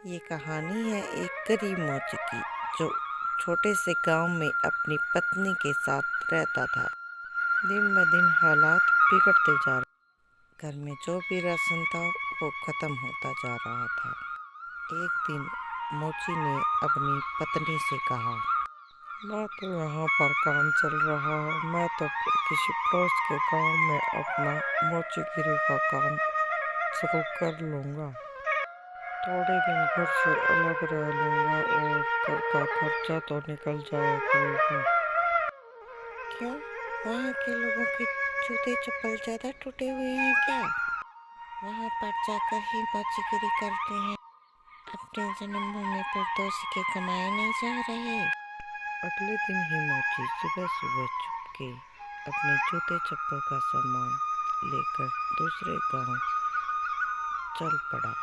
ये कहानी है एक गरीब मौजी की जो छोटे से गांव में अपनी पत्नी के साथ रहता था। दिन ब दिन हालात बिगड़ते जा रहे। घर में जो भी राशन था वो खत्म होता जा रहा था। एक दिन मोची ने अपनी पत्नी से कहा, मैं तो यहाँ पर काम चल रहा है, मैं तो किसी पड़ोस के गांव में अपना मोचीगिरी का काम शुरू कर लूँगा। थोड़े दिन घर से अलग रह लूँगा और घर का खर्चा तो निकल जाया करेगा। क्यों, वहाँ के लोगों के जूते चप्पल ज़्यादा टूटे हुए हैं क्या? वहाँ पर जाकर ही मोचीगिरी करते हैं, अपने जन्मभूमि पर दो सिक्के कमाए नहीं जा रहे। अगले दिन ही मोची सुबह सुबह चुपके अपने जूते चप्पल का सामान लेकर दूसरे गांव चल पड़ा।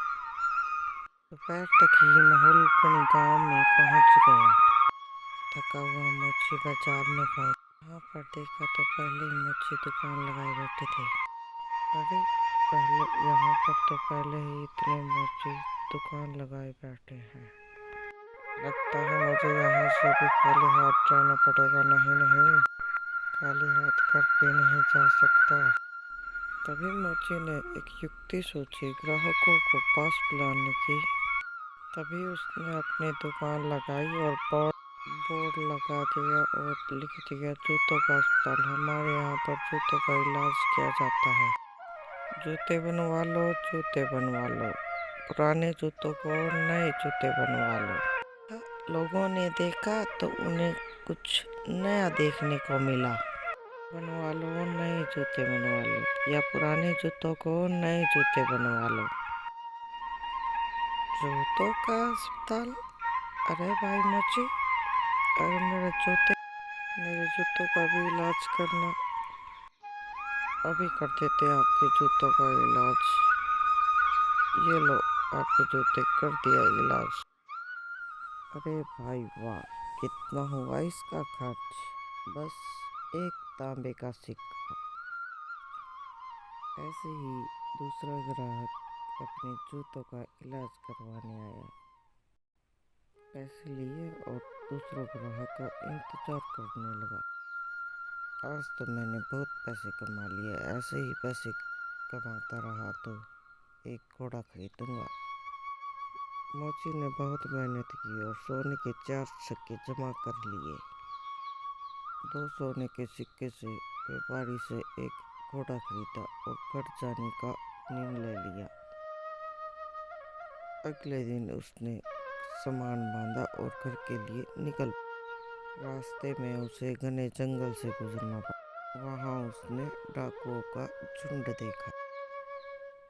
दोपहर तक ही माहौलपनी गांव में पहुंच गया। थका हुआ मोची बाजार में पहुंच। वहाँ पर देखा तो पहले ही मोची दुकान लगाए बैठे थे। अरे, यहाँ पर तो पहले ही इतने मोची दुकान लगाए बैठे हैं। लगता है मुझे यहाँ से भी खाली हाथ जाना पड़ेगा। नहीं नहीं, खाली हाथ घर पे नहीं जा सकता। तभी मोची ने एक युक्ति सोची ग्राहकों को पास बुलाने की। तभी उसने अपनी दुकान लगाई और बोर्ड लगा दिया और लिख दिया, जूतों का अस्पताल। हमारे यहाँ पर जूतों का इलाज किया जाता है। जूते बनवा लो, जूते बनवा लो, पुराने जूतों को नए जूते बनवा लो। लोगों ने देखा तो उन्हें कुछ नया देखने को मिला। बनवा लो, नए जूते बनवा लो, या पुराने जूतों को नए जूते बनवा लो। जूतों का अस्पताल? अरे भाई मोची, अरे मेरे जूतों का भी इलाज करना। अभी कर देते आपके जूतों का इलाज। ये लो, आपके जूते कर दिया इलाज। अरे भाई वाह, कितना हुआ इसका खर्च? बस एक तांबे का सिक्का। ऐसे ही दूसरा ग्राहक अपने जूतों का इलाज करवाने आया। पैसे लिए और दूसरा ग्राहक का इंतजार करने लगा। आज तो मैंने बहुत पैसे कमा लिए, ऐसे ही पैसे कमाता रहा तो एक घोड़ा खरीदूंगा। मोची ने बहुत मेहनत की और सोने के 4 सिक्के जमा कर लिए। 2 सोने के सिक्के से व्यापारी से एक घोड़ा खरीदा और घर जाने का निर्णय लिया। अगले दिन उसने सामान बांधा और घर के लिए निकल। रास्ते में उसे घने जंगल से गुजरना पड़ा। वहाँ उसने डाकुओं का झुंड देखा।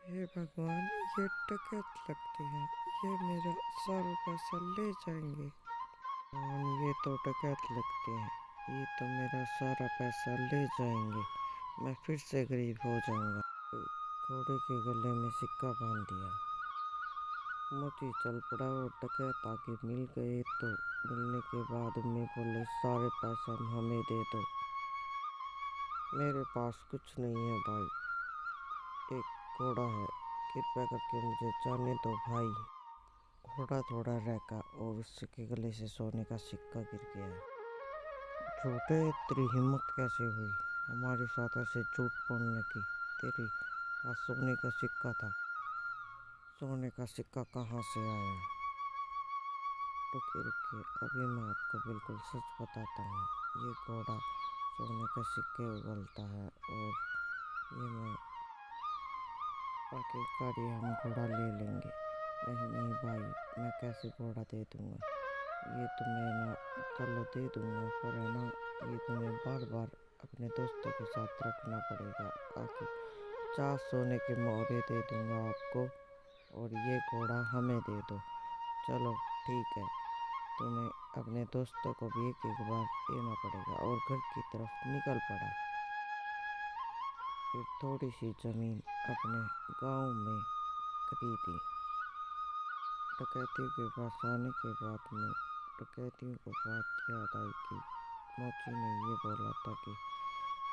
हे भगवान, ये डकैत लगते हैं, ये मेरा सारा पैसा ले जाएंगे। ये तो डकैत लगते हैं, ये तो मेरा सारा पैसा ले जाएंगे। मैं फिर से गरीब हो जाऊंगा। घोड़े के गले में सिक्का बांध दिया। मोची चल पड़ा और डकैत आगे मिल गए तो मिलने के बाद में बोले, सारे पैसा हमें दे दो। मेरे पास कुछ नहीं है भाई, एक घोड़ा है, कृपया करके मुझे जाने दो भाई। घोड़ा थोड़ा रहका और उसके गले से सोने का सिक्का गिर गया। झूठे, तेरी हिम्मत कैसे हुई हमारे साथ ऐसे झूठ बोलने की? तेरे पास सोने का सिक्का था। सोने का सिक्का कहाँ से आया? रुकिए रुकिए, अभी मैं आपको बिल्कुल सच बताता हूँ। ये घोड़ा सोने के सिक्के उगलता है और ये मैं आखिरकार ये हम घोड़ा ले लेंगे। नहीं नहीं भाई, मैं कैसे घोड़ा दे दूँगा? ये तुम्हें ना, चलो दे दूँगा, पर है ना, ये तुम्हें बार बार अपने दोस्तों के साथ रखना पड़ेगा। आखिर 50 सोने के मोहरे दे दूँगा आपको और ये घोड़ा हमें दे दो। चलो ठीक है, तुम्हें अपने दोस्तों को भी एक एक बार देना पड़ेगा। और घर की तरफ निकल पड़ा। फिर थोड़ी सी ज़मीन अपने गांव में खरीदी। डकैतियों के पास आने के बाद में डकैतियों को बात याद आई कि मोची ने ये बोला था कि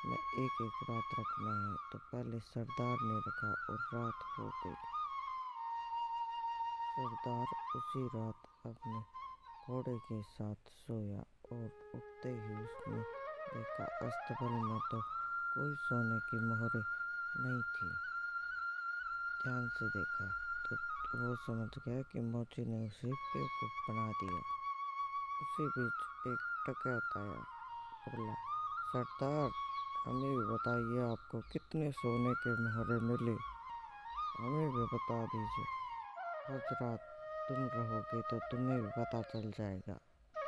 मैं एक एक रात रखना है, तो पहले सरदार ने रखा और रात हो गई। सरदार उसी रात अपने घोड़े के साथ सोया और उठते ही उसने देखा अस्तबल में तो कोई सोने की मोहरें नहीं थी। ध्यान से देखा तो वो समझ गया कि मोची ने उसे बेवकूफ़ बना दिया। उसी बीच एक डकैत आया, बोला, सरदार, हमें भी बताइए आपको कितने सोने के मोहरे मिले, हमें भी बता दीजिए। आज रात तुम रहोगे तो तुम्हें भी पता चल जाएगा।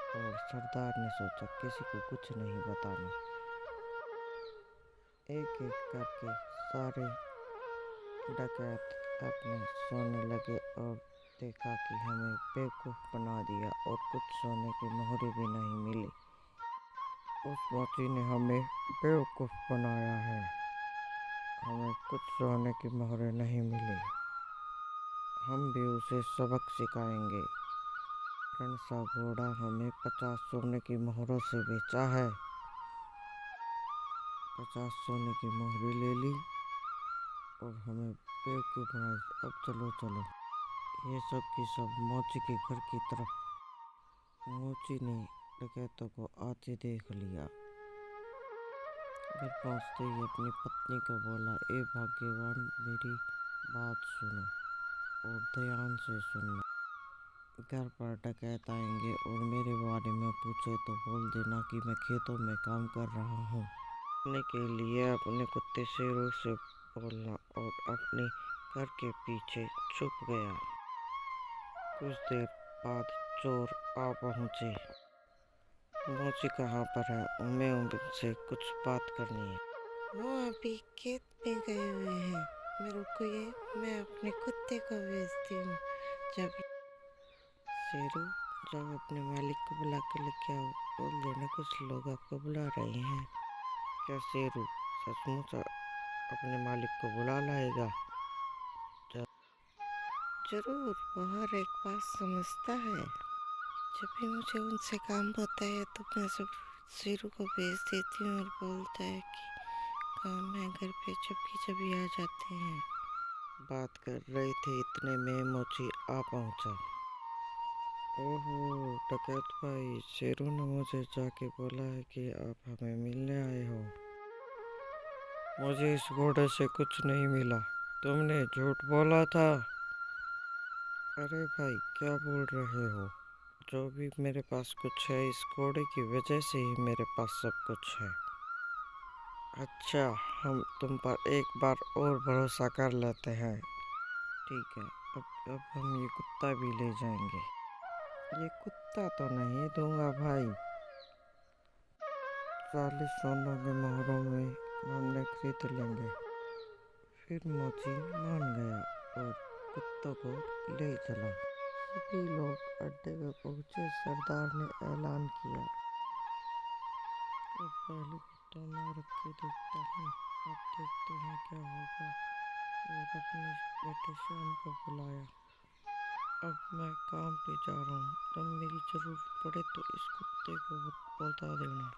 और सरदार ने सोचा किसी को कुछ नहीं बताना। एक एक करके सारे डकैत अपने सोने लगे और देखा कि हमें बेवकूफ़ बना दिया और कुछ सोने की मोहरें भी नहीं मिली। उस मोची ने हमें बेवकूफ़ बनाया है, हमें कुछ सोने की मोहरें नहीं मिली। हम भी उसे सबक सिखाएंगे। रणसा घोड़ा हमें 50 सोने की मोहरों से बेचा है। 50 सोने की मोहरें ले ली और हमें बेवकूफ़ बना। अब चलो चलो। ये सब की सब मोची के घर की तरफ। मोची ने डकैतों को आते देख लिया। घर पहुँचते ही अपनी पत्नी को बोला, ए भाग्यवान, मेरी बात सुनो और ध्यान से सुनना। घर पर डकैत आएंगे और मेरे बारे में पूछे तो बोल देना कि मैं खेतों में काम कर रहा हूँ। खाने के लिए अपने कुत्ते शेरू से बोलना और अपने घर के पीछे छुप गया। कुछ देर बाद चोर आ पहुँचे। मोची कहाँ पर है? हमें उनसे कुछ बात करनी है। वो अभी खेत में गए हुए हैं। मेरे को मैं अपने कुत्ते को भेजती हूँ। जब शेरू, जब अपने मालिक को बुला के लेके आओ, बोल देना कुछ लोग आपको बुला रहे हैं। क्या शेरू सचमुच अपने मालिक को बुला लाएगा? जरूर, वो हर एक बात समझता है। जब भी मुझे उनसे काम होता है तो मैं सब शेरू को भेज देती हूँ और बोलता है कि काम है घर पे, जब आ जाते हैं। बात कर रहे थे इतने में मोची आ पहुँचा। ओहो डकैत भाई, शेरू ने मुझे जाके बोला है कि आप हमें मिलने आए हो। मुझे इस घोड़े से कुछ नहीं मिला, तुमने झूठ बोला था। अरे भाई क्या बोल रहे हो? जो भी मेरे पास कुछ है इस घोड़े की वजह से ही मेरे पास सब कुछ है। अच्छा, हम तुम पर एक बार और भरोसा कर लेते हैं। ठीक है, अब हम ये कुत्ता भी ले जाएंगे। ये कुत्ता तो नहीं दूंगा भाई। 40 सोनों के मोहरों में हमने खरीद लेंगे। फिर मोची मान गया और कुत्तों को ले चला। सभी लोग अड्डे में पहुंचे। सरदार ने ऐलान किया, अब पहले कुत्ता मैं रख के देखता हूँ, अब देखते हैं क्या होगा। और अपने बेटे श्याम को बुलाया। अब मैं काम पे जा रहा हूँ, जब मेरी ज़रूरत पड़े तो इस कुत्ते को बता देना।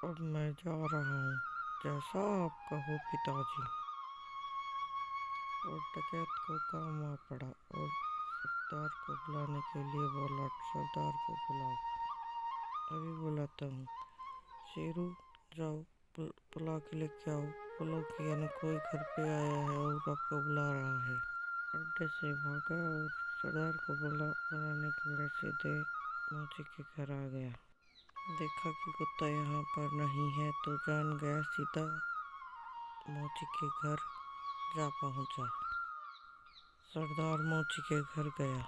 अब मैं जा रहा हूँ, जैसा आप कहो पिताजी। और डकैत को काम आ पड़ा और सरदार को बुलाने के लिए बोला, सरदार को बुलाओ। अभी बुलाता हूँ। शेरू, जाओ बुला के लेके आओ। बोलो कि न कोई घर पे आया है और आपको बुला रहा है। अड्डे से भागा और सरदार को बुलाने के लिए सीधे मोची के घर आ गया। देखा कि कुत्ता यहाँ पर नहीं है तो जान गया, सीधा मोची के घर जा पहुँचा। सरदार मोची के घर गया।